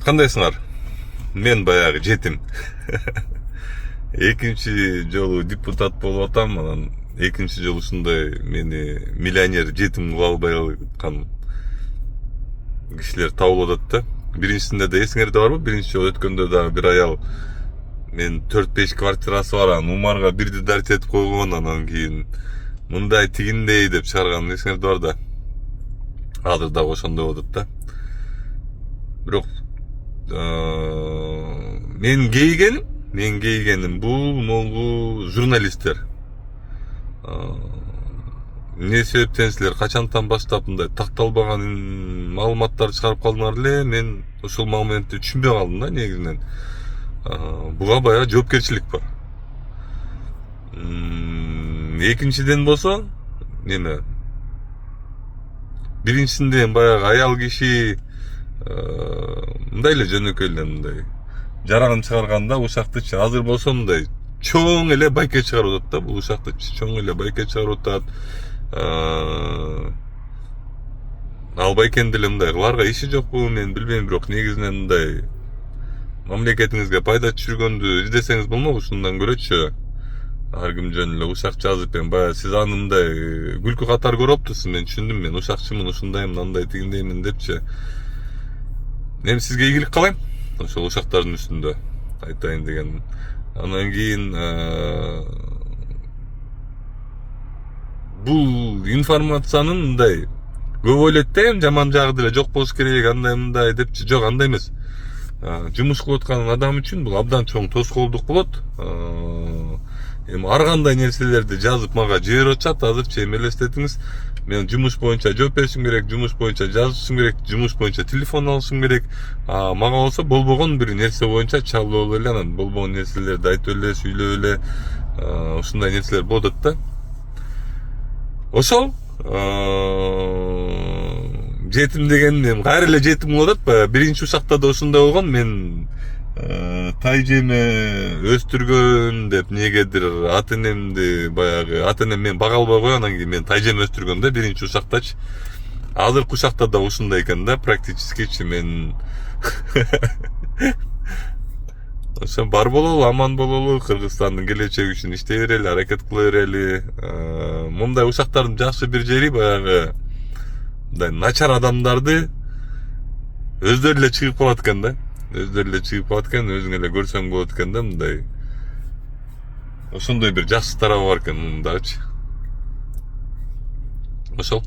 Кандайсыңар? Мен баягы жетим. Экинчи жолу депутат болуп атам, анан экинчи жолу ушундай мени миллионер жетим кыла албай аткан кишилер табылып атат да. Биринчисинде да эсиңерде барбы? Биринчи жолу өткөндө дагы бир аял мен 4-5 квартирасы бар, анан Умарга бирди дарча этип койгон, анан кийин мындай тигиндей деп чыгарган эсиңерде бар да. Азыр дагы ошондой болуп атат да. Бирок мен кейгеним бул могу журналисттер. Эмне себептен силер качантан баштап мындай такталбаган маалыматтарды чыгарып калдыңар эле? Мен ошол моментте түшүнбөй калдым да негизинен. Буга баягы жоопкерчилик бар. Экинчиден болсо неме? Биринчисинде баягы аял киши мындай эле жөнөкөй эле мындай жарагын чыгарганда ушактычы. Азыр болсо мындай чоң эле байке чыгарып атат да. Бул ушактычы чоң эле байке чыгарып атат. Ал байкенин деле мындай кыларга иши жокпу, мен билбейм, бирок негизинен мындай мамлекетиңизге пайда түшүргөндү издесеңиз болмок ушундан көрөчү. Ар ким жөн эле ушак жазып, баягы сиз аны мындай күлкү катары көрүп атыпсыз. Мен түшүндүм, мен ушакчымын, ушундаймын, андай тигиндеймин депчи. Мен сизге ийгилик каалайм ошол ушактардын үстүндө айтайын дегеним. Анан кийин бул информациянын мындай көп ойлойт да, эми жаман жагы деле жок болуш керек, андай мындай депчи. Жок, андай эмес. Жумуш кылып аткан адам үчүн бул абдан чоң тоскоолдук болот. Эми ар кандай нерселерди жазып мага жиберип атышат. Азырчы эми элестетиңиз, мен жумуш боюнча жооп беришим керек, жумуш боюнча жазышым керек, жумуш боюнча телефон алышым керек. Мага болсо болбогон бир нерсе боюнча чалып эле, анан болбогон нерселерди айтып эле, сүйлөп эле, ушундай нерселер болот да. Ошол жетим деген эми кайра эле жетим болуп атат. Биринчи ушакта да ушундай болгон. Мен тайжеме өстүргөн деп негедир ата-энемди, баягы ата-энем мен бага албай койгон, анан кийин мен тайжеме өстүргөн да биринчи ушактачы. Азыркы ушакта да ушундай экен да, практическичи. Мен ошо бар бололу, аман бололу, Кыргызстандын келечеги үчүн иштей берели, аракет кыла берели. Мындай ушактардын жакшы бир жери баягы мындай начар адамдарды өздөрү эле чыгып калат экен да. Өздөрү эле чыгып калат экен, өзүң эле көрсөң болот экен да, мындай. Ошондой бир жакшы тарабы бар экен мунун дагычы. Ошол.